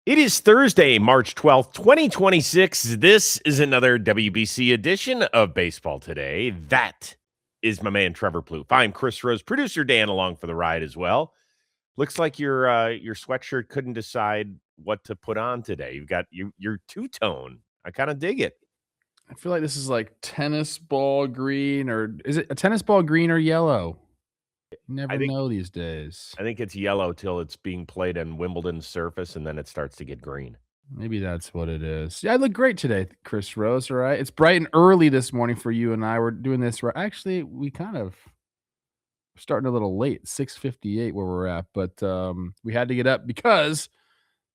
It is Thursday, March 12th, 2026. This is another WBC edition of Baseball Today. That is my man, Trevor Plouffe. I'm Chris Rose, producer Dan along for the ride as well. Looks like your sweatshirt couldn't decide what to put on today. You've got your two-tone. I kind of dig it. I feel like this is like tennis ball green, or is it a tennis ball green or yellow? You never know these days. I think it's yellow till it's being played on Wimbledon's surface, and then it starts to get green. Maybe that's what it is. Yeah, I look great today, Chris Rose. All right. It's bright and early this morning for you and I. We're doing this right. Actually, we kind of starting a little late, 6:58 where we're at, but we had to get up because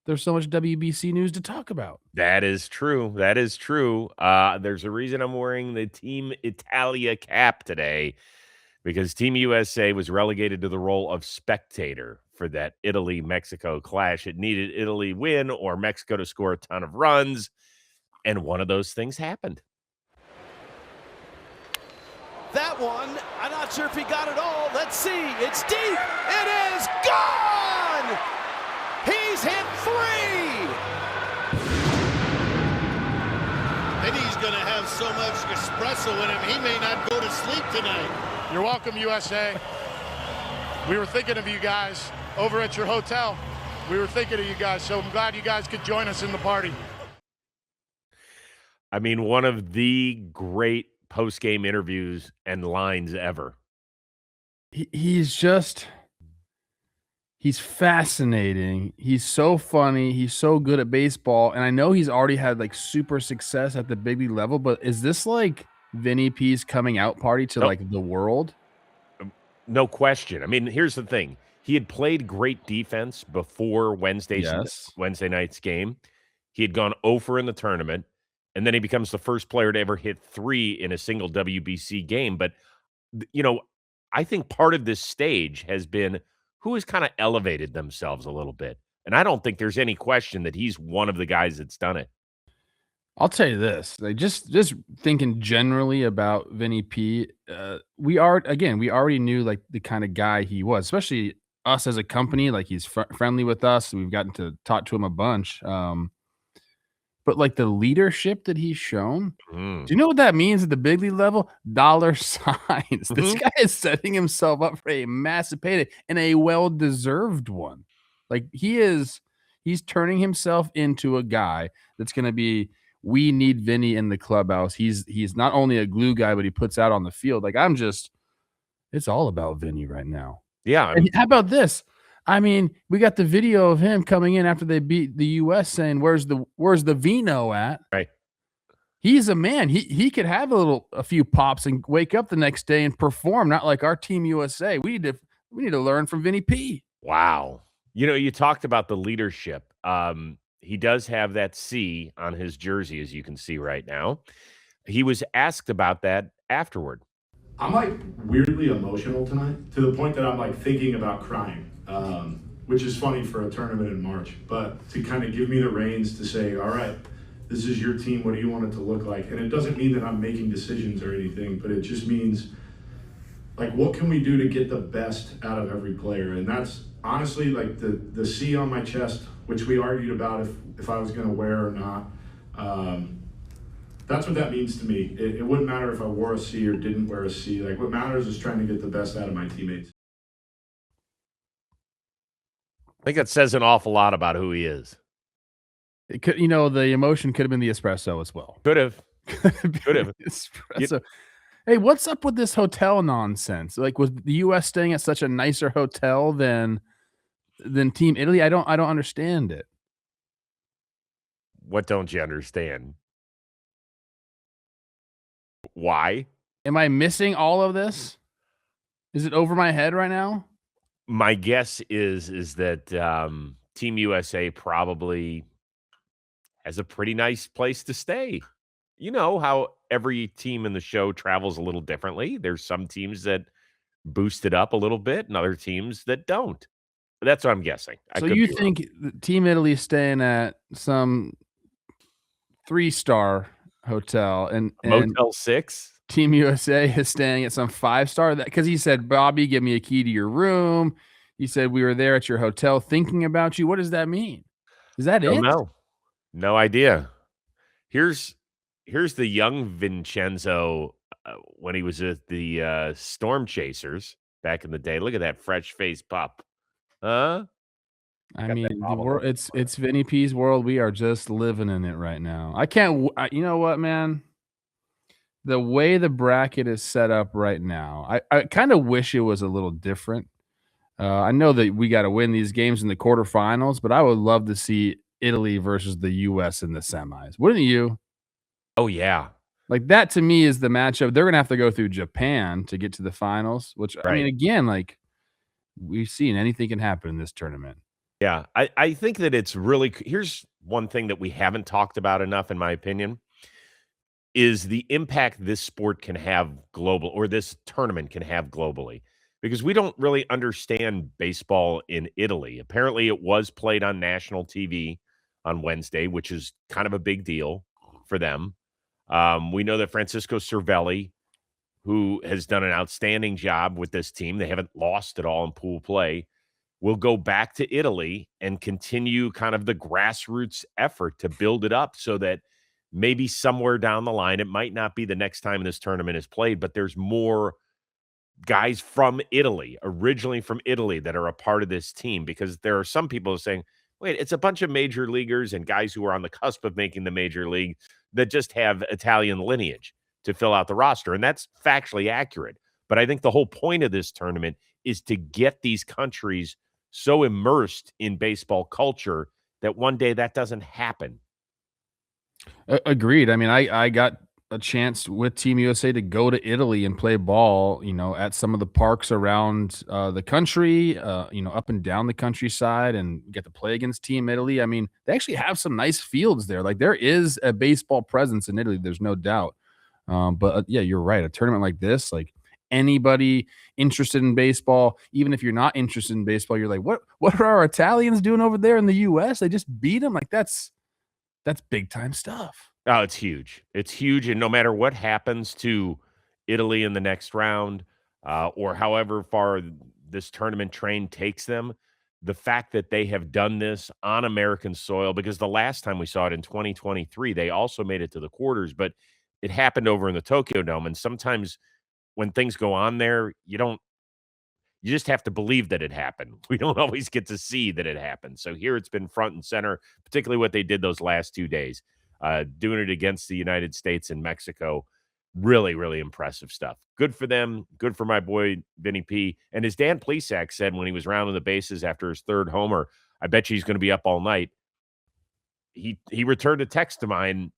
there's so much WBC news to talk about. That is true. That is true. There's a reason I'm wearing the Team Italia cap today because Team USA was relegated to the role of spectator for that Italy-Mexico clash. It needed Italy win or Mexico to score a ton of runs, and one of those things happened. That one, I'm not sure if he got it all. Let's see. It's deep. It is gone. He's hit three. And he's going to have so much espresso in him, he may not go to sleep tonight. You're welcome, USA. We were thinking of you guys over at your hotel. We were thinking of you guys, so I'm glad you guys could join us in the party. I mean, one of the great post-game interviews and lines ever. He's fascinating. He's so funny. He's so good at baseball. And I know he's already had like super success at the big league level, but is this like Vinny P's coming out party to like the world? No question. I mean, here's the thing. He had played great defense before Wednesday night's game. He had gone 0 in the tournament, and then he becomes the first player to ever hit 3 in a single WBC game. But, you know, I think part of this stage has been who has kind of elevated themselves a little bit. And I don't think there's any question that he's one of the guys that's done it. I'll tell you this, like just thinking generally about Vinny P, we already knew like the kind of guy he was, especially us as a company. Like he's friendly with us. We've gotten to talk to him a bunch. But like the leadership that he's shown, do you know what that means at the big league level? Dollar signs. This guy is setting himself up for a massive payday and a well-deserved one. Like he's turning himself into a guy that's going to be. We need Vinny in the clubhouse. He's not only a glue guy, but he puts out on the field. Like it's all about Vinny right now. Yeah. And how about this? I mean, we got the video of him coming in after they beat the US saying, where's the vino at? Right. He's a man. He could have a few pops and wake up the next day and perform, not like our Team USA. We need to learn from Vinny P. Wow. You know, you talked about the leadership. He does have that C on his jersey, as you can see right now. He was asked about that afterward. I'm like weirdly emotional tonight to the point that I'm like thinking about crying, which is funny for a tournament in March. But to kind of give me the reins to say, all right, this is your team. What do you want it to look like? And it doesn't mean that I'm making decisions or anything, but it just means like, what can we do to get the best out of every player? And that's honestly like the C on my chest, which we argued about if I was going to wear or not. That's what that means to me. It wouldn't matter if I wore a C or didn't wear a C. Like what matters is trying to get the best out of my teammates. I think that says an awful lot about who he is. It could, the emotion could have been the espresso as well. Could have. Espresso. Hey, what's up with this hotel nonsense? Like, was the U.S. staying at such a nicer hotel than Team Italy? I don't understand it. What don't you understand? Why? Am I missing all of this? Is it over my head right now? My guess is that Team USA probably has a pretty nice place to stay. You know how every team in the show travels a little differently. There's some teams that boost it up a little bit and other teams that don't. That's what I'm guessing. So you think Team Italy is staying at some 3-star hotel and Motel 6? Team USA is staying at some 5-star? Because he said, Bobby, give me a key to your room. He said, we were there at your hotel thinking about you. What does that mean? Is that Don't it? know. No idea. Here's the young Vincenzo, when he was at the, Storm Chasers back in the day. Look at that fresh-faced pup. Huh? I Got that mean, the world bobblehead. it's Vinny P's world. We are just living in it right now. I can't you know what, man? The way the bracket is set up right now, I kinda wish it was a little different. I know that we gotta win these games in the quarterfinals, but I would love to see Italy versus the US in the semis. Wouldn't you? Oh, yeah. Like, that to me is the matchup. They're gonna have to go through Japan to get to the finals, which, I mean, Right. again, like, we've seen anything can happen in this tournament. Yeah. I think that it's really here's one thing that we haven't talked about enough, in my opinion, is the impact this sport can have global or this tournament can have globally. Because we don't really understand baseball in Italy. Apparently, it was played on national TV on Wednesday, which is kind of a big deal for them. We know that Francisco Cervelli, who has done an outstanding job with this team, they haven't lost at all in pool play, will go back to Italy and continue kind of the grassroots effort to build it up so that maybe somewhere down the line, it might not be the next time this tournament is played, but there's more guys from Italy, originally from Italy, that are a part of this team, because there are some people saying, wait, it's a bunch of major leaguers and guys who are on the cusp of making the major league that just have Italian lineage to fill out the roster. And that's factually accurate. But I think the whole point of this tournament is to get these countries so immersed in baseball culture that one day that doesn't happen. Agreed. I mean, I got a chance with Team USA to go to Italy and play ball, at some of the parks around the country, up and down the countryside, and get to play against Team Italy. I mean, they actually have some nice fields there. Like, there is a baseball presence in Italy. There's no doubt. But yeah, you're right. A tournament like this, like, anybody interested in baseball, even if you're not interested in baseball, you're like, what are our Italians doing over there in the US? They just beat them. Like, that's big time stuff. Oh, it's huge. It's huge, and no matter what happens to Italy in the next round, or however far this tournament train takes them, the fact that they have done this on American soil, because the last time we saw it in 2023, they also made it to the quarters, but it happened over in the Tokyo Dome, and sometimes when things go on there, you just have to believe that it happened. We don't always get to see that it happened. So here it's been front and center, particularly what they did those last 2 days, doing it against the United States and Mexico. Really, really impressive stuff. Good for them. Good for my boy, Vinny P. And as Dan Plesac said when he was rounding the bases after his third homer, I bet you he's going to be up all night. He returned a text to mine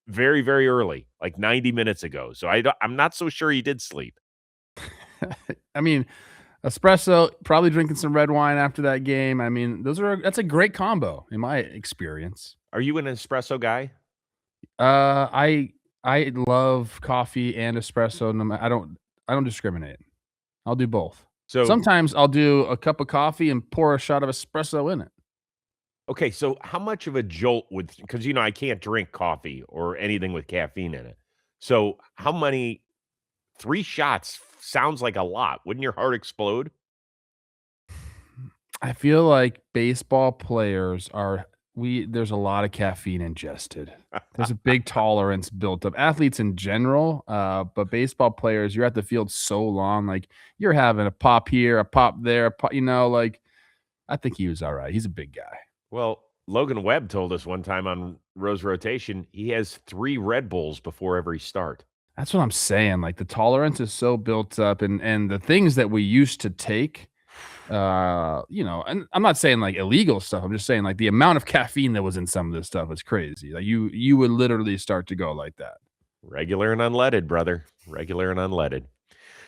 very, very early, like 90 minutes ago. So I'm not so sure he did sleep. I mean, espresso, probably drinking some red wine after that game. I mean, that's a great combo in my experience. Are you an espresso guy? I love coffee and espresso. I don't discriminate. I'll do both. So Sometimes I'll do a cup of coffee and pour a shot of espresso in it. okay, so how much of a jolt would, because I can't drink coffee or anything with caffeine in it. So how many 3 shots sounds like a lot. Wouldn't your heart explode? I feel like baseball players there's a lot of caffeine ingested. There's a big tolerance built up. Athletes in general, but baseball players, you're at the field so long, like, you're having a pop here, a pop there, like, I think he was all right. He's a big guy. Well, Logan Webb told us one time on Rose Rotation, he has 3 Red Bulls before every start. That's what I'm saying. Like, the tolerance is so built up, and the things that we used to take, and I'm not saying like illegal stuff. I'm just saying, like, the amount of caffeine that was in some of this stuff is crazy. Like, you would literally start to go like that. Regular and unleaded, brother. Regular and unleaded.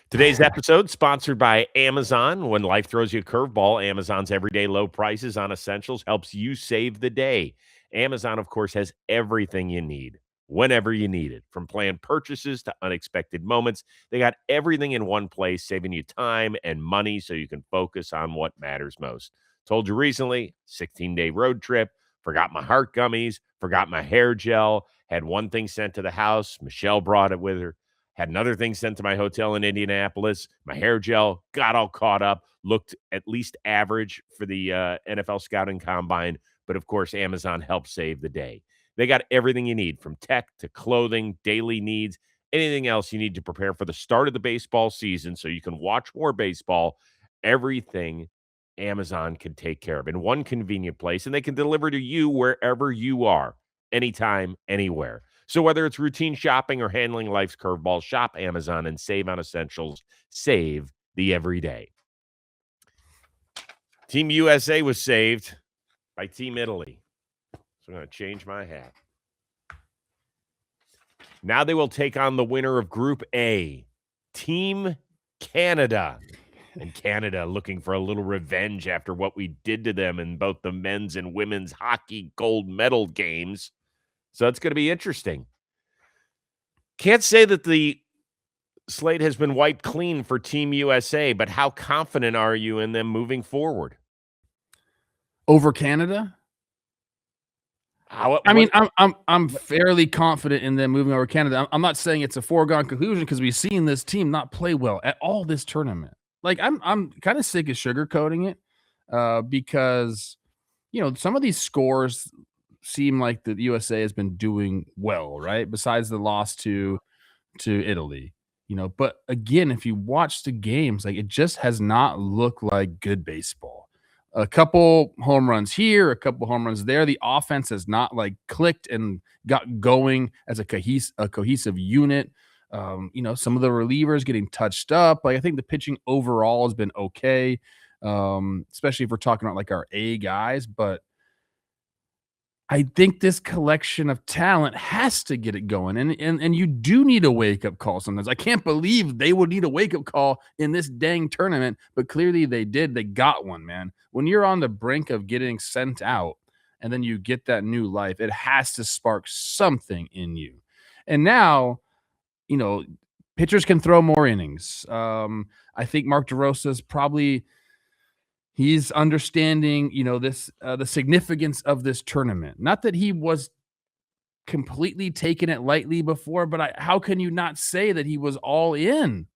Today's episode sponsored by Amazon. When life throws you a curveball, Amazon's everyday low prices on essentials helps you save the day. Amazon, of course, has everything you need whenever you need it, from planned purchases to unexpected moments. They got everything in one place, saving you time and money so you can focus on what matters most. Told you recently, 16-day road trip, forgot my heart gummies, forgot my hair gel, had one thing sent to the house. Michelle brought it with her. Had another thing sent to my hotel in Indianapolis. My hair gel got all caught up, looked at least average for the NFL scouting combine, But of course, Amazon helps save the day. They got everything you need, from tech to clothing, daily needs, anything else you need to prepare for the start of the baseball season so you can watch more baseball. Everything Amazon can take care of in one convenient place, and they can deliver to you wherever you are, anytime, anywhere. So whether it's routine shopping or handling life's curveballs, shop Amazon and save on essentials. Save the everyday. Team USA was saved by Team Italy. So I'm going to change my hat. Now they will take on the winner of Group A, Team Canada. And Canada looking for a little revenge after what we did to them in both the men's and women's hockey gold medal games. So it's going to be interesting. Can't say that the slate has been wiped clean for Team USA, but how confident are you in them moving forward? Over Canada? I'm fairly confident in them moving over Canada. I'm not saying it's a foregone conclusion because we've seen this team not play well at all this tournament. Like I'm kind of sick of sugarcoating it because some of these scores seem like the USA has been doing well, right? Besides the loss to Italy, But again, if you watch the games, like it just has not looked like good baseball. A couple home runs here, a couple home runs there. The offense has not like clicked and got going as a cohesive unit. Some of the relievers getting touched up. Like I think the pitching overall has been okay, especially if we're talking about like our A guys. But I think this collection of talent has to get it going. And you do need a wake-up call sometimes. I can't believe they would need a wake-up call in this dang tournament, but clearly they did. They got one, man. When you're on the brink of getting sent out and then you get that new life, it has to spark something in you. And now, pitchers can throw more innings. I think Mark DeRosa's probably – he's understanding, this the significance of this tournament. Not that he was completely taking it lightly before, but how can you not say that he was all in?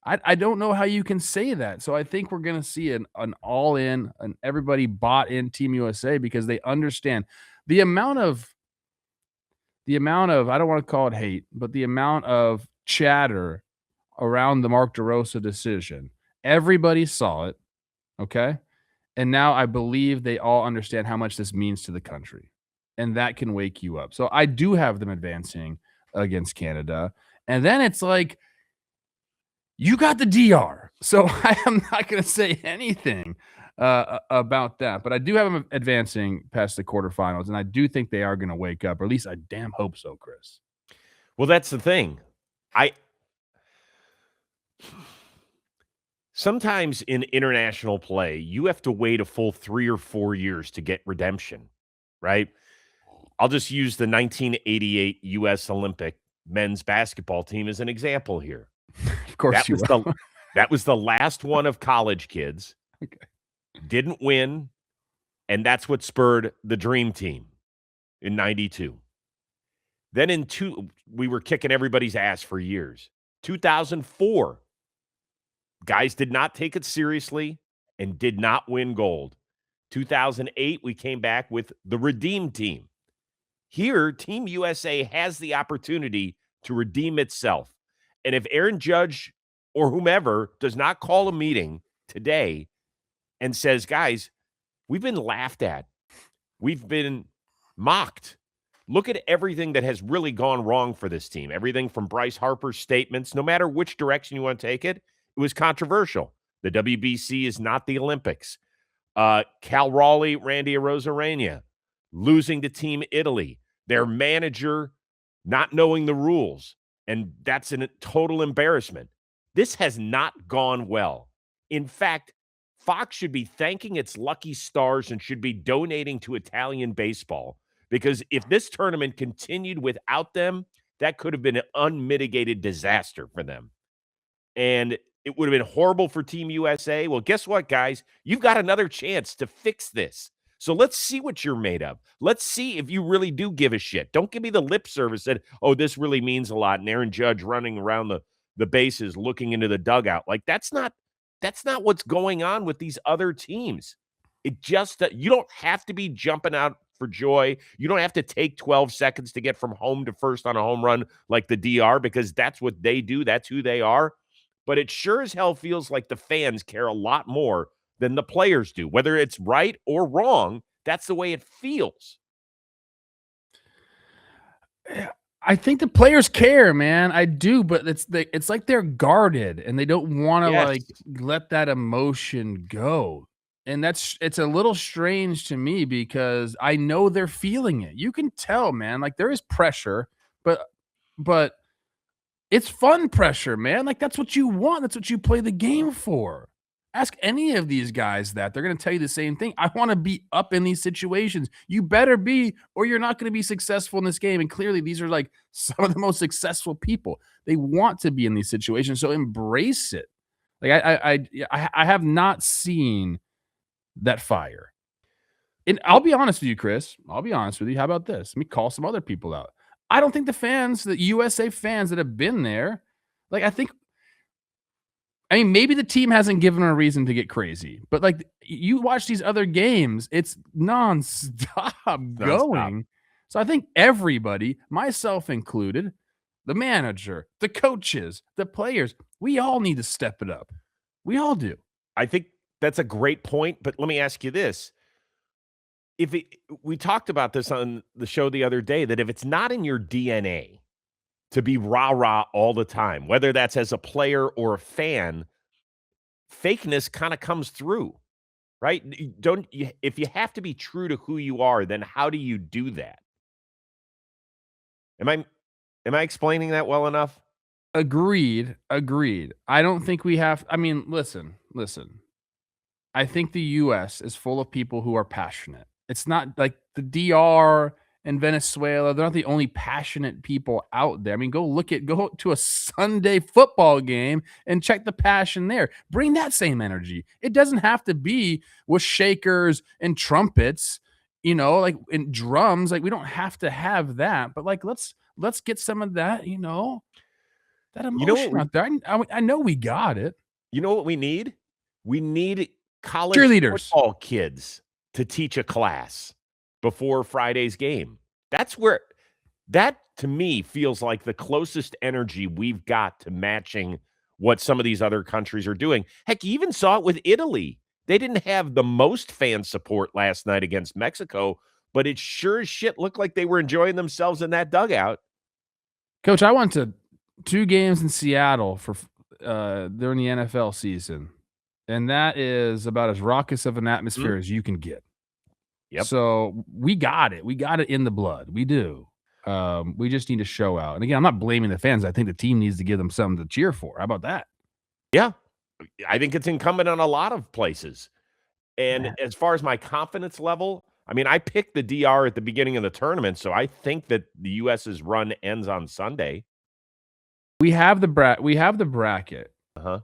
I don't know how you can say that. So I think we're going to see an all in, and everybody bought in Team USA because they understand the amount of I don't want to call it hate, but the amount of chatter around the Mark DeRosa decision. Everybody saw it. Okay. And now I believe they all understand how much this means to the country. And that can wake you up. So I do have them advancing against Canada. And then it's like, you got the DR. So I am not going to say anything about that. But I do have them advancing past the quarterfinals. And I do think they are going to wake up. Or at least I damn hope so, Chris. Well, that's the thing. Sometimes in international play, you have to wait a full 3 or 4 years to get redemption, right? I'll just use the 1988 U.S. Olympic men's basketball team as an example here. Of course that was the last one of college kids. Okay. Didn't win, and that's what spurred the Dream Team in 92. Then we were kicking everybody's ass for years. 2004. Guys did not take it seriously and did not win gold. 2008, we came back with the Redeem Team. Here, Team USA has the opportunity to redeem itself. And if Aaron Judge or whomever does not call a meeting today and says, guys, we've been laughed at. We've been mocked. Look at everything that has really gone wrong for this team. Everything from Bryce Harper's statements, no matter which direction you want to take it, it was controversial. The WBC is not the Olympics. Cal Raleigh, Randy Arozarena, losing to Team Italy. Their manager not knowing the rules. And that's a total embarrassment. This has not gone well. In fact, Fox should be thanking its lucky stars and should be donating to Italian baseball. Because if this tournament continued without them, that could have been an unmitigated disaster for them. And it would have been horrible for Team USA. Well, guess what, guys? You've got another chance to fix this. So let's see what you're made of. Let's see if you really do give a shit. Don't give me the lip service that, oh, this really means a lot. And Aaron Judge running around the bases, looking into the dugout. Like, that's not what's going on with these other teams. It just you don't have to be jumping out for joy. You don't have to take 12 seconds to get from home to first on a home run like the DR because that's what they do. That's who they are. But it sure as hell feels like the fans care a lot more than the players do. Whether it's right or wrong, that's the way it feels. I think the players care, man. I do, but it's like they're guarded and they don't want to like let that emotion go. And it's a little strange to me because I know they're feeling it. You can tell, man. Like there is pressure, but it's fun pressure, man. Like that's what you want. That's what you play the game for. Ask any of these guys that. They're going to tell you the same thing. I want to be up in these situations. You better be, or you're not going to be successful in this game. And clearly, these are like some of the most successful people. They want to be in these situations, so embrace it. Like I have not seen that fire. And I'll be honest with you, Chris. I'll be honest with you. How about this? Let me call some other people out. I don't think the fans, the USA fans that have been there, like I mean, maybe the team hasn't given them a reason to get crazy, but like you watch these other games, it's nonstop going. So I think everybody, myself included, the manager, the coaches, the players, we all need to step it up. We all do. I think that's a great point, but let me ask you this. We talked about this on the show the other day, that if it's not in your DNA to be rah-rah all the time, whether that's as a player or a fan, fakeness kind of comes through, right? If you have to be true to who you are, then how do you do that? Am I explaining that well enough? Agreed. I don't think we have. I mean, listen. I think the U.S. is full of people who are passionate. It's not like the DR and Venezuela. They're not the only passionate people out there. I mean, go to a Sunday football game and check the passion there. Bring that same energy. It doesn't have to be with shakers and trumpets, like in drums. Like we don't have to have that, but like let's get some of that, that emotion out there. I know we got it. You know what we need? We need college cheerleaders, football kids to teach a class before Friday's game. That to me feels like the closest energy we've got to matching what some of these other countries are doing. Heck, you even saw it with Italy. They didn't have the most fan support last night against Mexico, but it sure as shit looked like they were enjoying themselves in that dugout. Coach, I went to 2 games in Seattle for during the NFL season, and that is about as raucous of an atmosphere as you can get. Yep. So we got it. We got it in the blood. We do. We just need to show out. And again, I'm not blaming the fans. I think the team needs to give them something to cheer for. How about that? Yeah. I think it's incumbent on a lot of places. And as far as my confidence level, I mean, I picked the DR at the beginning of the tournament, so I think that the US's run ends on Sunday. We have the bracket. Uh-huh.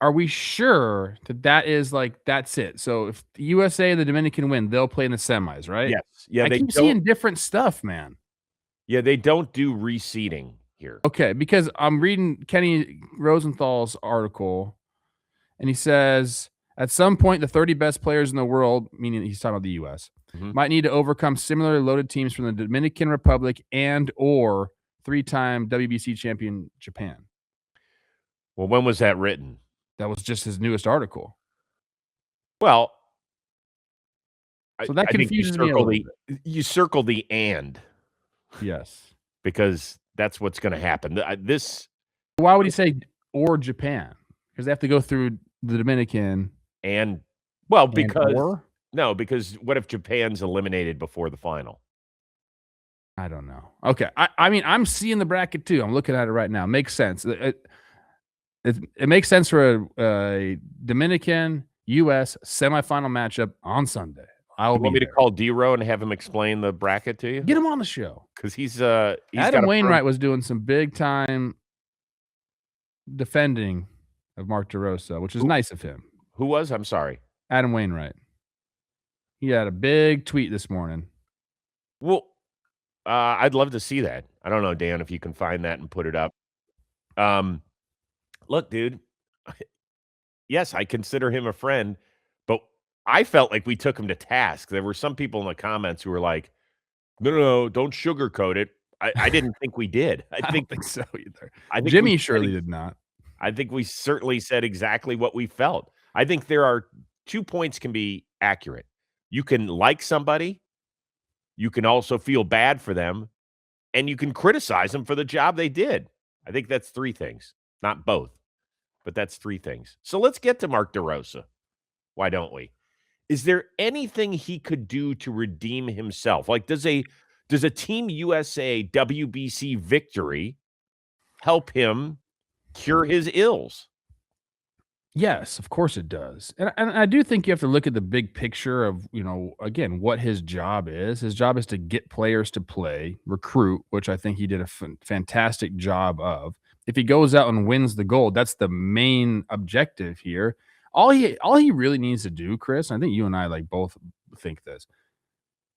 Are we sure that is like that's it? So if the USA and the Dominican win, they'll play in the semis, right? Yes. Yeah, I keep seeing different stuff, man. Yeah, they don't do reseeding here. Okay, because I'm reading Kenny Rosenthal's article, and he says at some point the 30 best players in the world, meaning he's talking about the US, might need to overcome similarly loaded teams from the Dominican Republic and or 3-time WBC champion Japan. Well, when was that written? That was just his newest article. Well, so that confuses me a little bit. You circle the and. Yes. Because that's what's going to happen. Why would he say or Japan? Because they have to go through the Dominican because what if Japan's eliminated before the final? I don't know. Okay. I mean, I'm seeing the bracket too. I'm looking at it right now. Makes sense. It makes sense for a Dominican U.S. semifinal matchup on Sunday. You want me to call D-Row and have him explain the bracket to you? Get him on the show. Because he's Adam Wainwright was doing some big time defending of Mark DeRosa, which is nice of him. Who was? I'm sorry. Adam Wainwright. He had a big tweet this morning. Well, I'd love to see that. I don't know, Dan, if you can find that and put it up. Look, dude. Yes, I consider him a friend, but I felt like we took him to task. There were some people in the comments who were like, no, don't sugarcoat it. I didn't think we did. I don't think so either. I think Jimmy surely did not. I think we certainly said exactly what we felt. I think there are 2 points can be accurate. You can like somebody, you can also feel bad for them, and you can criticize them for the job they did. I think that's 3 things, not both, but that's 3 things. So let's get to Mark DeRosa. Why don't we? Is there anything he could do to redeem himself? Like, does a Team USA WBC victory help him cure his ills? Yes, of course it does. And I do think you have to look at the big picture of, again, what his job is. His job is to get players to play, recruit, which I think he did a fantastic job of. If he goes out and wins the gold, that's the main objective here. All he really needs to do, Chris, and I think you and I like both think this.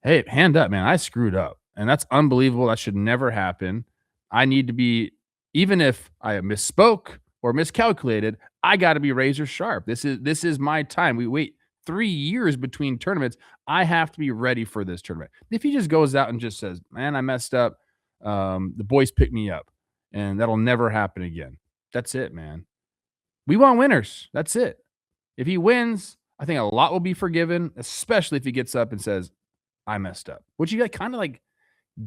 Hey, hand up, man, I screwed up. And that's unbelievable. That should never happen. I need to be, even if I misspoke or miscalculated, I got to be razor sharp. This is my time. We wait 3 years between tournaments. I have to be ready for this tournament. If he just goes out and just says, man, I messed up, the boys picked me up, and that'll never happen again. That's it, man. We want winners. That's it. If he wins, I think a lot will be forgiven, especially if he gets up and says, I messed up, which he kind of like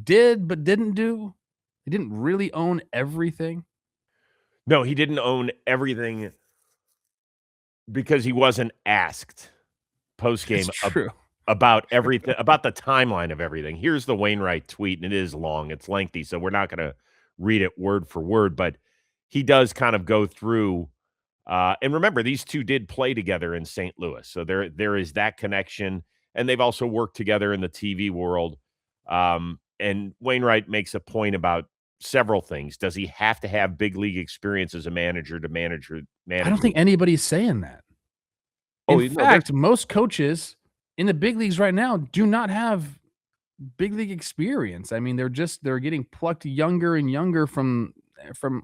did but didn't do. He didn't really own everything. No, he didn't own everything because he wasn't asked post-game about everything, about the timeline of everything. Here's the Wainwright tweet, and it is long. It's lengthy, so we're not going to read it word for word, but he does kind of go through. And remember, these two did play together in St. Louis, so there is that connection, and they've also worked together in the TV world. And Wainwright makes a point about several things. Does he have to have big league experience as a manager to manage? I don't think anybody's saying that. In fact, most coaches in the big leagues right now do not have big league experience. I mean, they're getting plucked younger and younger from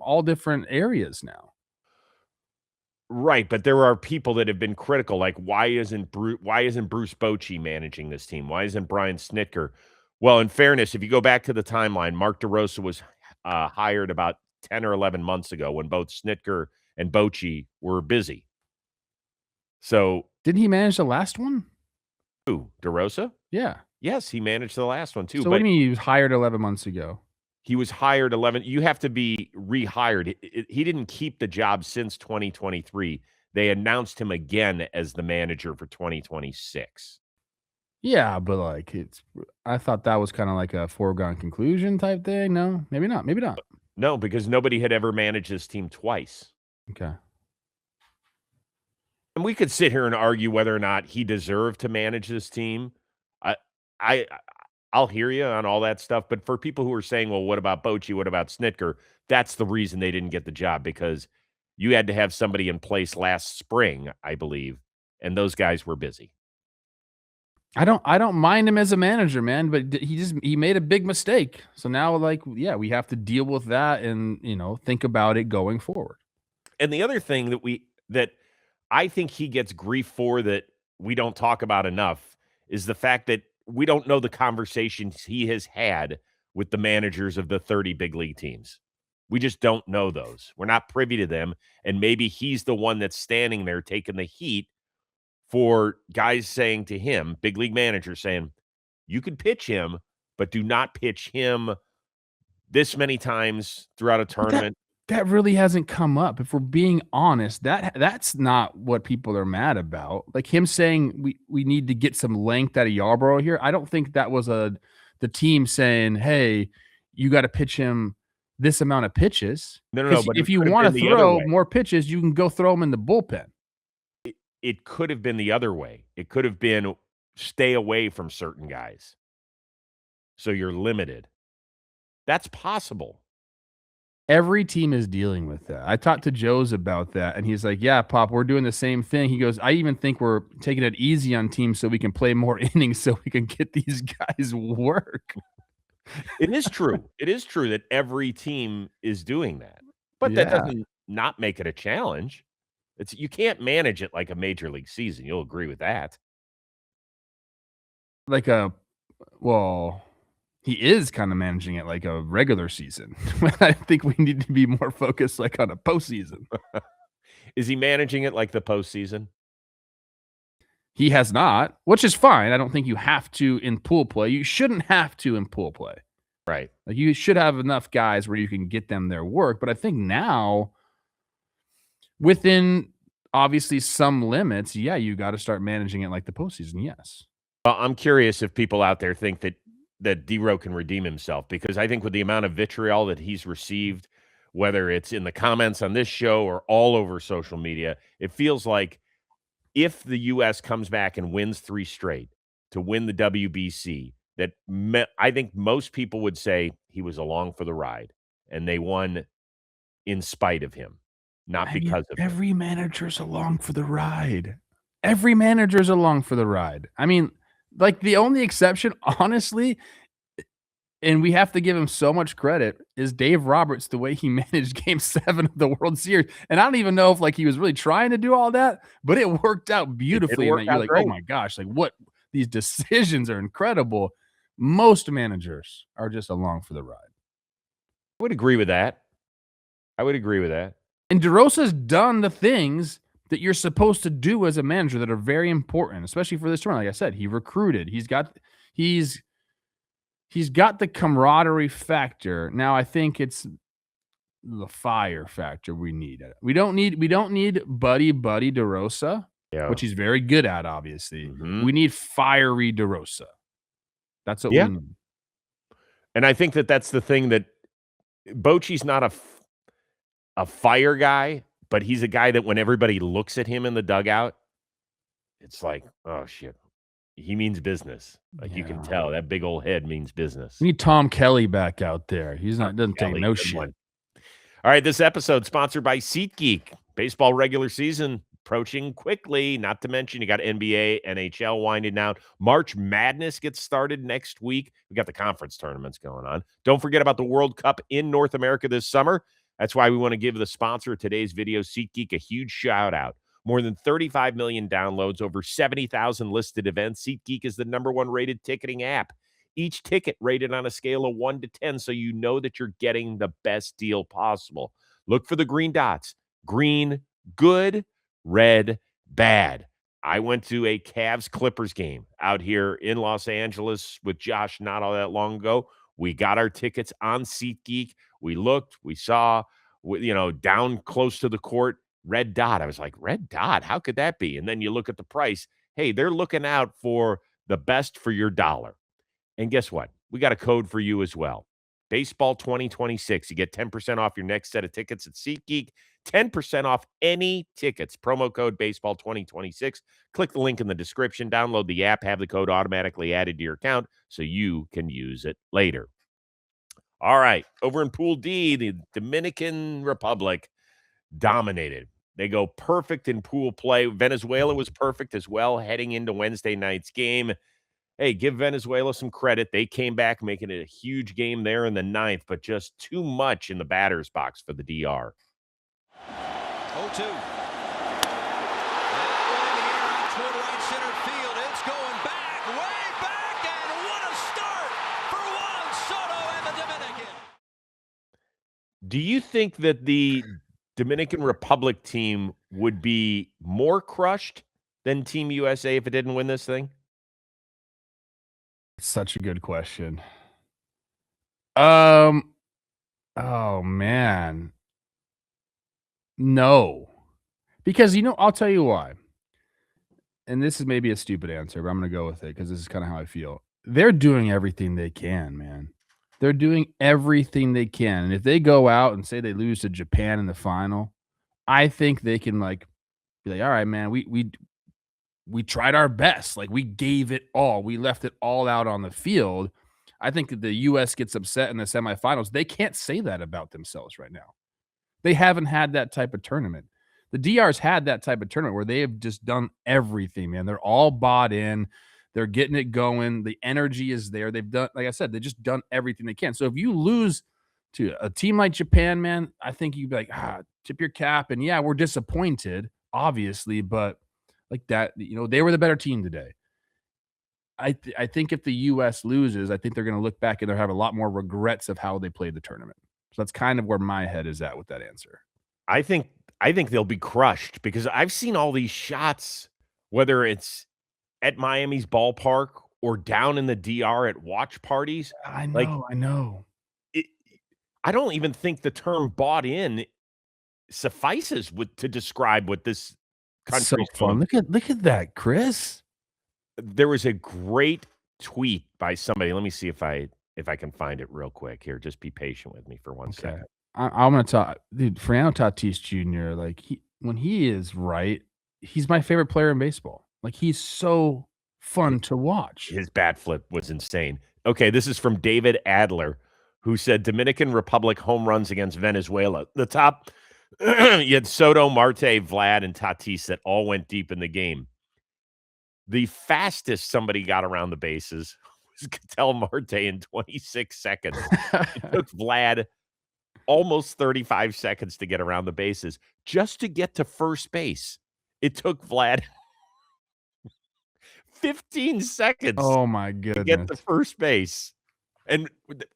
all different areas now. Right, but there are people that have been critical, like why isn't Bruce Bochy managing this team? Why isn't Brian Snitker? Well, in fairness, if you go back to the timeline, Mark DeRosa was hired about 10 or 11 months ago when both Snitker and Bochy were busy. So didn't he manage the last one? Who, DeRosa? Yeah. Yes, he managed the last one too. So what do you mean he was hired 11 months ago? He was hired 11. You have to be rehired. He didn't keep the job since 2023. They announced him again as the manager for 2026. Yeah, but I thought that was kind of like a foregone conclusion type thing. No, maybe not. Maybe not. No, because nobody had ever managed this team twice. Okay. And we could sit here and argue whether or not he deserved to manage this team. I'll hear you on all that stuff, but for people who are saying, well, what about Bochy? What about Snitker? That's the reason they didn't get the job, because you had to have somebody in place last spring, I believe, and those guys were busy. I don't mind him as a manager, man, but he made a big mistake. So now, we have to deal with that and, think about it going forward. And the other thing that I think he gets grief for that we don't talk about enough is the fact that we don't know the conversations he has had with the managers of the 30 big league teams. We just don't know those. We're not privy to them. And maybe he's the one that's standing there taking the heat for guys saying to him, big league managers saying, you could pitch him, but do not pitch him this many times throughout a tournament. That really hasn't come up. If we're being honest, that's not what people are mad about. Like him saying we need to get some length out of Yarbrough here. I don't think that was the team saying, hey, you got to pitch him this amount of pitches. No. But if you want to throw more pitches, you can go throw them in the bullpen. It could have been the other way. It could have been stay away from certain guys, so you're limited. That's possible. Every team is dealing with that. I talked to Joe's about that, and he's like, yeah, Pop, we're doing the same thing. He goes, I even think we're taking it easy on teams so we can play more innings so we can get these guys work. It is true. It is true that every team is doing that. But that doesn't not make it a challenge. You can't manage it like a major league season. You'll agree with that. like he is kind of managing it like a regular season. I think we need to be more focused like on a postseason. Is he managing it like the postseason? He has not, which is fine. I don't think you have to in pool play. You shouldn't have to in pool play. Right. Like you should have enough guys where you can get them their work. But I think now, within obviously some limits, yeah, you got to start managing it like the postseason. Yes. Well, I'm curious if people out there think that D-Row can redeem himself, because I think with the amount of vitriol that he's received, whether it's in the comments on this show or all over social media, it feels like if the U.S. comes back and wins 3 straight to win the WBC, I think most people would say he was along for the ride, and they won in spite of him, not because of him. Every manager's along for the ride. Every manager's along for the ride. I mean, like the only exception, honestly, and we have to give him so much credit, is Dave Roberts, the way he managed Game 7 of the World Series. And I don't even know if like he was really trying to do all that, but it worked out beautifully. And you're like, great. oh my gosh, like what these decisions are incredible. Most managers are just along for the ride. I would agree with that. And DeRosa's done the things that you're supposed to do as a manager that are very important, especially for this tournament. Like I said, he recruited. He's got the camaraderie factor. Now I think it's the fire factor we need. We don't need buddy DeRosa, which he's very good at, obviously. Mm-hmm. We need fiery DeRosa. That's what we need. And I think that's the thing, that Bochy's not a fire guy, but he's a guy that when everybody looks at him in the dugout, it's like, oh shit, he means business. Like you can tell that big old head means business. We need Tom Kelly back out there. Doesn't take no shit. One. All right, this episode sponsored by SeatGeek. Baseball regular season approaching quickly. Not to mention you got NBA, NHL winding down. March Madness gets started next week. We got the conference tournaments going on. Don't forget about the World Cup in North America this summer. That's why we want to give the sponsor of today's video, SeatGeek, a huge shout out. More than 35 million downloads, over 70,000 listed events. SeatGeek is the #1 rated ticketing app. Each ticket rated on a scale of 1 to 10, so you know that you're getting the best deal possible. Look for the green dots. Green, good. Red, bad. I went to a Cavs-Clippers game out here in Los Angeles with Josh not all that long ago. We got our tickets on SeatGeek. We looked, we saw, down close to the court, red dot. I was like, red dot? How could that be? And then you look at the price. Hey, they're looking out for the best for your dollar. And guess what? We got a code for you as well. Baseball 2026. You get 10% off your next set of tickets at SeatGeek. 10% off any tickets. Promo code Baseball 2026. Click the link in the description. Download the app. Have the code automatically added to your account so you can use it later. All right. Over in Pool D, the Dominican Republic dominated. They go perfect in pool play. Venezuela was perfect as well heading into Wednesday night's game. Hey, give Venezuela some credit. They came back, making it a huge game there in the 9th, but just too much in the batter's box for the DR. 0-2. Toward right center field. It's going back, way back, and what a start for Juan Soto and the Dominican. Do you think that the Dominican Republic team would be more crushed than Team USA if it didn't win this thing? Such a good question. Oh man. No. Because I'll tell you why. And this is maybe a stupid answer, but I'm going to go with it because this is kind of how I feel. They're doing everything they can, man. They're doing everything they can. And if they go out and say they lose to Japan in the final, I think they can be like, all right, man, we tried our best. Like we gave it all. We left it all out on the field. I think that the U.S. gets upset in the semifinals. They can't say that about themselves right now. They haven't had that type of tournament. The DR's had that type of tournament where they have just done everything, man. They're all bought in. They're getting it going. The energy is there. They've done, like I said, they've just done everything they can. So if you lose to a team like Japan, man, I think you'd be like, tip your cap. And yeah, we're disappointed, obviously, but like that, they were the better team today. I think if the U.S. loses, I think they're going to look back and they'll have a lot more regrets of how they played the tournament. So that's kind of where my head is at with that answer. I think they'll be crushed because I've seen all these shots, whether it's at Miami's ballpark or down in the DR at watch parties. I Like, know. I don't even think the term "bought in" suffices to describe what this So country's fun. Look at that, Chris. There was a great tweet by somebody. Let me see if I can find it real quick here. Just be patient with me for one second. I'm gonna talk, dude. Fernando Tatis Jr. Like when he is right, he's my favorite player in baseball. Like he's so fun to watch. His bat flip was insane. Okay, this is from David Adler, who said Dominican Republic home runs against Venezuela. The top, you had Soto, Marte, Vlad, and Tatis that all went deep in the game. The fastest somebody got around the bases was Ketel Marte in 26 seconds. It took Vlad almost 35 seconds to get around the bases. Just to get to first base, it took Vlad 15 seconds Oh my to goodness. get to first base. And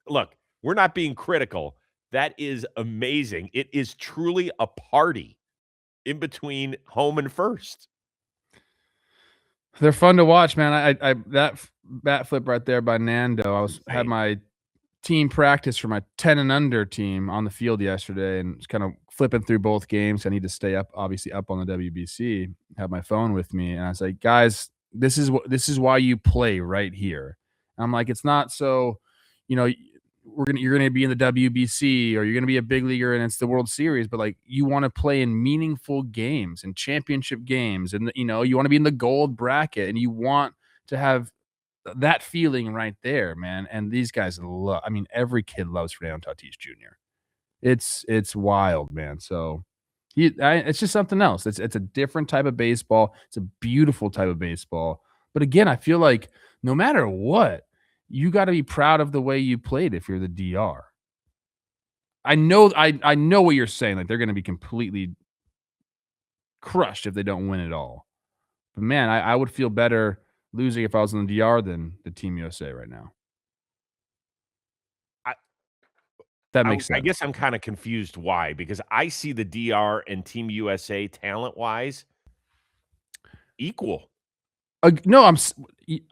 look, we're not being critical. That is amazing. It is truly a party in between home and first. They're fun to watch, man. I that bat flip right there by Nando. Had my team practice for my 10 and under team on the field yesterday and was kind of flipping through both games. I need to stay up, obviously up on the WBC. Have my phone with me, and I was like, guys, this is why you play right here. And I'm like, it's not so, you're gonna be in the WBC or you're gonna be a big leaguer and it's the World Series, but like you want to play in meaningful games and championship games, and you want to be in the gold bracket and you want to have that feeling right there, man. And these guys love. I mean, every kid loves Fernando Tatis Jr. It's wild, man. So it's just something else. It's a different type of baseball. It's a beautiful type of baseball. But again, I feel like no matter what, you got to be proud of the way you played if you're the DR. I know what you're saying. Like they're going to be completely crushed if they don't win it all. But man, I would feel better losing if I was in the DR than the Team USA right now. That makes sense. I guess I'm kind of confused why, because I see the DR and Team USA talent-wise equal. No,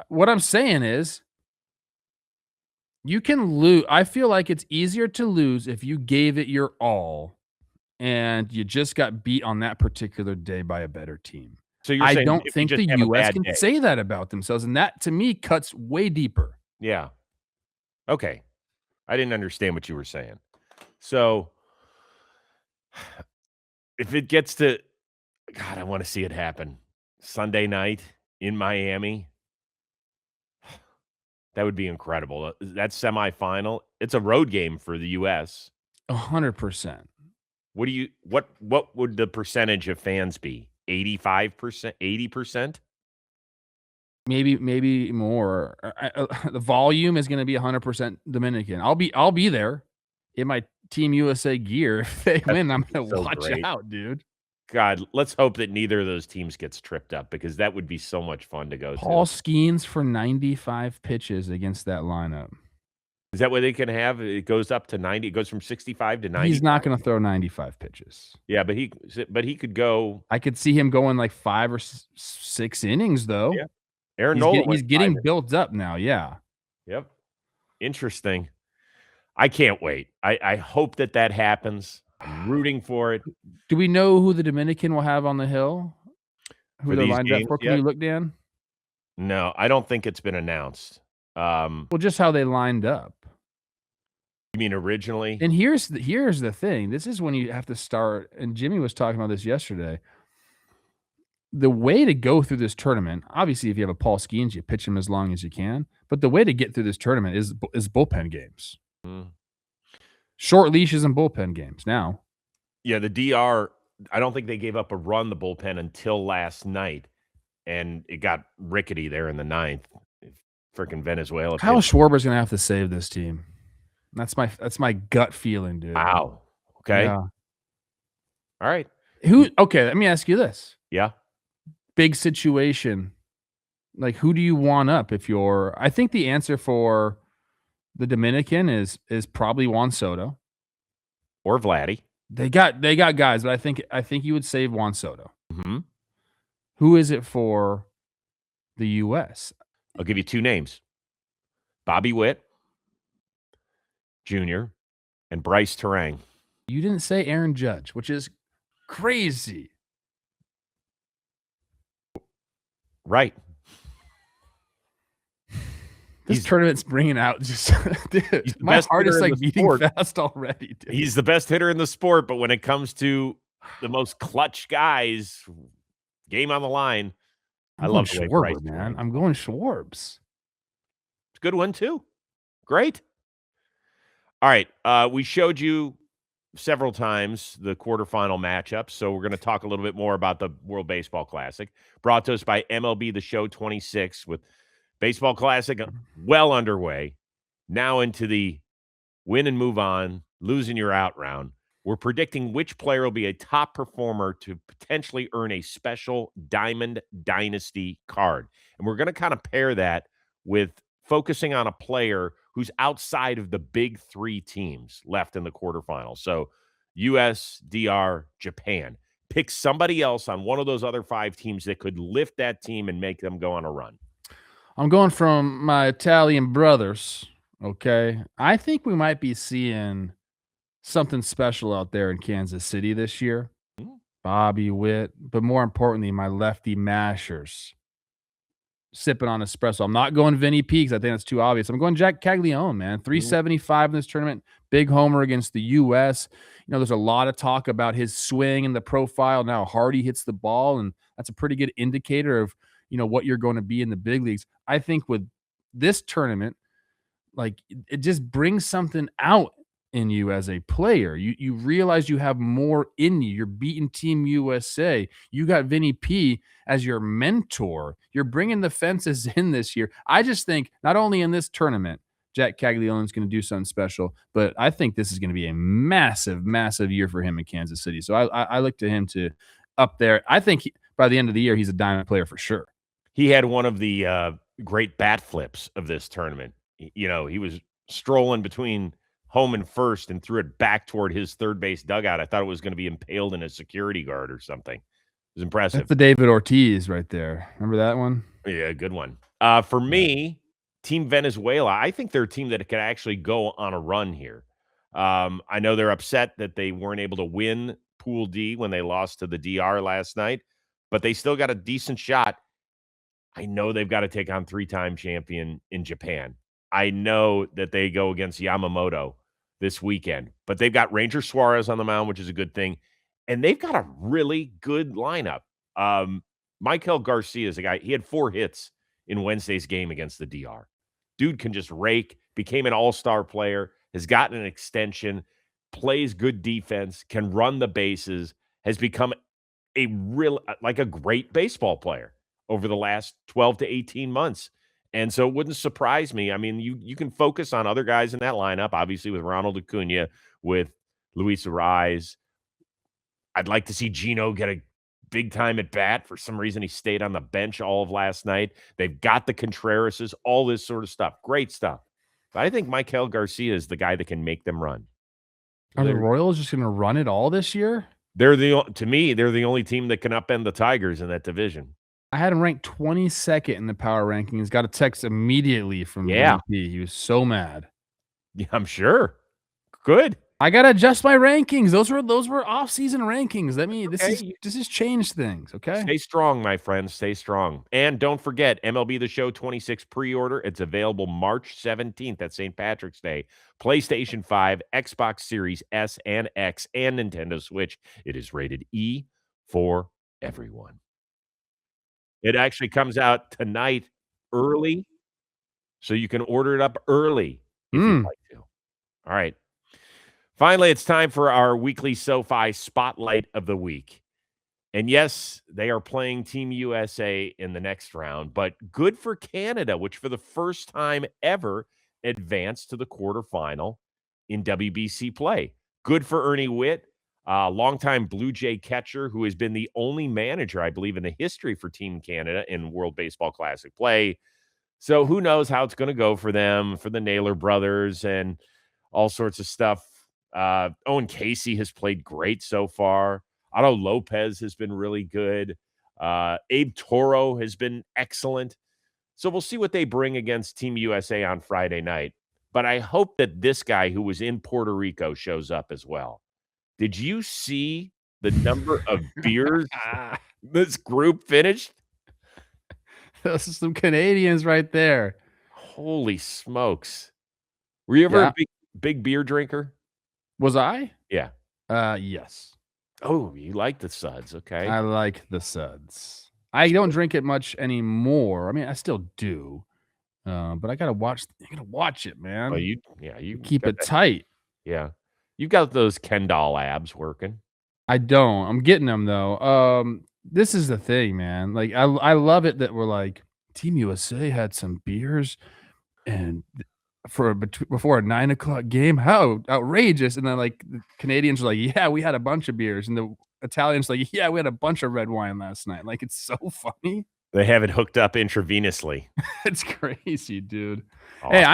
what I'm saying is you can lose. I feel like it's easier to lose if you gave it your all and you just got beat on that particular day by a better team. So you're saying I don't think the U.S. can say that about themselves, and that to me cuts way deeper. Yeah. Okay. I didn't understand what you were saying. So if it gets to, God, I want to see it happen. Sunday night in Miami. That would be incredible. That semifinal, it's a road game for the U.S. 100%. What would the percentage of fans be? 85%, 80%? Maybe more. The volume is going to be 100% Dominican. I'll be there in my Team USA gear. If they win, I'm going to watch out, dude. God, let's hope that neither of those teams gets tripped up because that would be so much fun to go to. Paul Skeens for 95 pitches against that lineup. Is that what they can have? It goes up to 90. It goes from 65 to 90. He's not going to throw 95 pitches. Yeah, but he could go. I could see him going like 5 or 6 innings though. Yeah. Aaron Nola he's getting built up now. Yeah. Yep. Interesting. I can't wait. I hope that happens. I'm rooting for it. Do we know who the Dominican will have on the hill? Who they're lined up for? Can you look, Dan? No, I don't think it's been announced. Well, just how they lined up. You mean originally? And here's the thing. This is when you have to start, and Jimmy was talking about this yesterday. The way to go through this tournament, obviously, if you have a Paul Skeens, you pitch him as long as you can. But the way to get through this tournament is bullpen games. Short leashes and bullpen games now. Yeah, the DR, I don't think they gave up a run, the bullpen, until last night. And it got rickety there in the ninth. Freaking Venezuela. Kyle Schwarber's going to have to save this team. That's my gut feeling, dude. Wow. Okay. Yeah. All right. Okay, let me ask you this. Yeah. Big situation. Like, who do you want up if you're? I think the answer for the Dominican is probably Juan Soto. Or Vladdy. They got guys, but I think you would save Juan Soto. Mm-hmm. Who is it for the U.S.? I'll give you two names. Bobby Witt Jr. and Bryce Terang. You didn't say Aaron Judge, which is crazy. Right. This tournament's bringing out just dude, my heart is like beating fast already, dude. He's the best hitter in the sport, but when it comes to the most clutch guys, game on the line, I love the way Bryce, man. I'm going Schwarbs. It's a good one too. Great. All right. We showed you several times the quarterfinal matchups, so we're going to talk a little bit more about the World Baseball Classic, brought to us by MLB The Show 26, with Baseball Classic well underway. Now into the win and move on, losing your out round. We're predicting which player will be a top performer to potentially earn a special Diamond Dynasty card. And we're going to kind of pair that with focusing on a player who's outside of the big three teams left in the quarterfinals. So US, DR, Japan. Pick somebody else on one of those other five teams that could lift that team and make them go on a run. I'm going from my Italian brothers, okay? I think we might be seeing something special out there in Kansas City this year. Bobby Witt, but more importantly, my lefty mashers sipping on espresso. I'm not going Vinny P because I think that's too obvious. I'm going Jack Caglione, man. 375 in this tournament. Big homer against the U.S. You know, there's a lot of talk about his swing and the profile. Now hard he hits the ball, and that's a pretty good indicator of, you know, what you're going to be in the big leagues. I think with this tournament, like, it just brings something out in you as a player. You realize you have more in you. You're beating Team USA. You got Vinny P as your mentor. You're bringing the fences in this year. I just think not only in this tournament, Jack Caglione is going to do something special, but I think this is going to be a massive, massive year for him in Kansas City. So I look to him to up there. I think by the end of the year, he's a diamond player for sure. He had one of the great bat flips of this tournament. You know, he was strolling between home and first and threw it back toward his third base dugout. I thought it was going to be impaled in a security guard or something. It was impressive. That's the David Ortiz right there. Remember that one? Yeah, good one. For me, Team Venezuela, I think they're a team that could actually go on a run here. I know they're upset that they weren't able to win Pool D when they lost to the DR last night, but they still got a decent shot. I know they've got to take on three-time champion in Japan. I know that they go against Yamamoto this weekend, but they've got Ranger Suarez on the mound, which is a good thing, and they've got a really good lineup. Michael Garcia is a guy. He had 4 hits in Wednesday's game against the DR. Dude can just rake, became an all-star player, has gotten an extension, plays good defense, can run the bases, has become a great baseball player over the last 12 to 18 months. And so it wouldn't surprise me. I mean, you can focus on other guys in that lineup, obviously with Ronald Acuna, with Luis Ariz. I'd like to see Gino get a big time at bat. For some reason, he stayed on the bench all of last night. They've got the Contrerases, all this sort of stuff. Great stuff. But I think Michael Garcia is the guy that can make them run. Are the Royals just going to run it all this year? To me, they're the only team that can upend the Tigers in that division. I had him ranked 22nd in the power rankings. Got a text immediately from VP. He was so mad. Yeah, I'm sure. Good. I gotta adjust my rankings. Those were off-season rankings. This has changed things. Okay. Stay strong, my friends. Stay strong. And don't forget, MLB The Show 26 pre-order. It's available March 17th at St. Patrick's Day. PlayStation 5, Xbox Series S and X, and Nintendo Switch. It is rated E for everyone. It actually comes out tonight early, so you can order it up early if you'd like to. All right. Finally, it's time for our weekly SoFi Spotlight of the Week. And yes, they are playing Team USA in the next round, but good for Canada, which for the first time ever advanced to the quarterfinal in WBC play. Good for Ernie Witt. longtime Blue Jay catcher who has been the only manager, I believe, in the history for Team Canada in World Baseball Classic play. So who knows how it's going to go for them, for the Naylor brothers and all sorts of stuff. Owen Casey has played great so far. Otto Lopez has been really good. Abe Toro has been excellent. So we'll see what they bring against Team USA on Friday night. But I hope that this guy who was in Puerto Rico shows up as well. Did you see the number of beers this group finished? Those are some Canadians right there. Holy smokes. Were you ever a big beer drinker? Was I? Yeah. Yes. Oh, you like the suds. Okay. I like the suds. I don't drink it much anymore. I mean, I still do. But I gotta watch it, man. Oh, you keep it tight. Yeah. You've got those Ken doll abs working. I don't. I'm getting them though. This is the thing, man. Like I love it that we're like Team USA had some beers and before a 9:00 game. How outrageous! And then like the Canadians are like, yeah, we had a bunch of beers, and the Italians like, yeah, we had a bunch of red wine last night. Like it's so funny. They have it hooked up intravenously. It's crazy, dude. Awesome. Hey,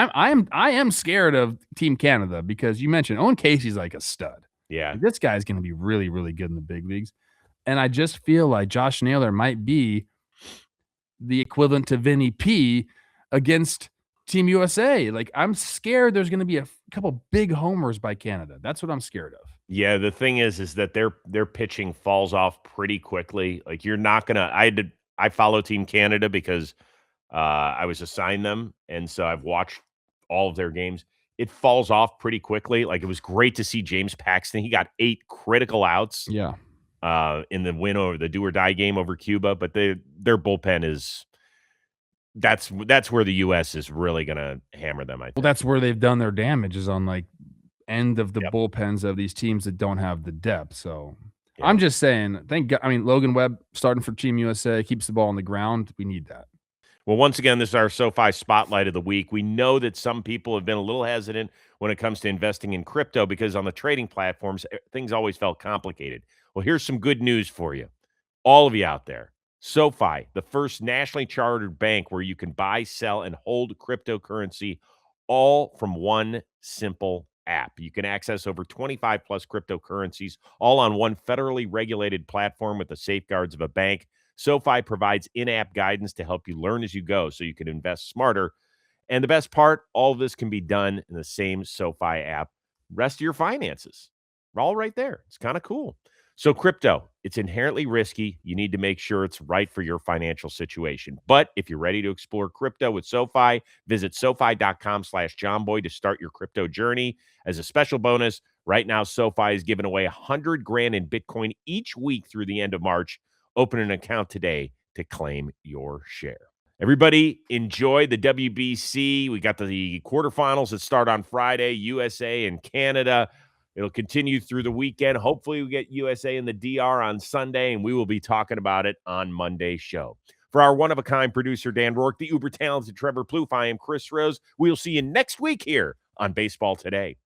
I am scared of Team Canada because you mentioned Owen Casey's like a stud. Yeah. Like, this guy's going to be really, really good in the big leagues. And I just feel like Josh Naylor might be the equivalent to Vinny P against Team USA. Like, I'm scared there's going to be a couple big homers by Canada. That's what I'm scared of. Yeah, the thing is that their pitching falls off pretty quickly. Like, you're not going to I follow Team Canada because I was assigned them, and so I've watched all of their games. It falls off pretty quickly. Like, it was great to see James Paxton. He got 8 critical outs. Yeah. In the win over the do or die game over Cuba, but their bullpen is that's where the US is really gonna hammer them, I think. Well, that's where they've done their damage is on like end of the bullpens of these teams that don't have the depth. So I'm just saying, thank God. I mean, Logan Webb starting for Team USA keeps the ball on the ground. We need that. Well, once again, this is our SoFi Spotlight of the Week. We know that some people have been a little hesitant when it comes to investing in crypto because on the trading platforms, things always felt complicated. Well, here's some good news for you. All of you out there. SoFi, the first nationally chartered bank where you can buy, sell, and hold cryptocurrency all from one simple app. You can access over 25 plus cryptocurrencies all on one federally regulated platform with the safeguards of a bank. SoFi provides in-app guidance to help you learn as you go so you can invest smarter. And the best part, all of this can be done in the same SoFi app. Rest of your finances, all right there. It's kind of cool. So crypto, it's inherently risky. You need to make sure it's right for your financial situation. But if you're ready to explore crypto with SoFi, visit SoFi.com/JohnBoy to start your crypto journey. As a special bonus, right now, SoFi is giving away $100,000 in Bitcoin each week through the end of March. Open an account today to claim your share. Everybody enjoy the WBC. We got the quarterfinals that start on Friday, USA and Canada. It'll continue through the weekend. Hopefully we get USA and the DR on Sunday, and we will be talking about it on Monday's show. For our one-of-a-kind producer, Dan Rourke, the uber-talented Trevor Plouffe, I am Chris Rose. We'll see you next week here on Baseball Today.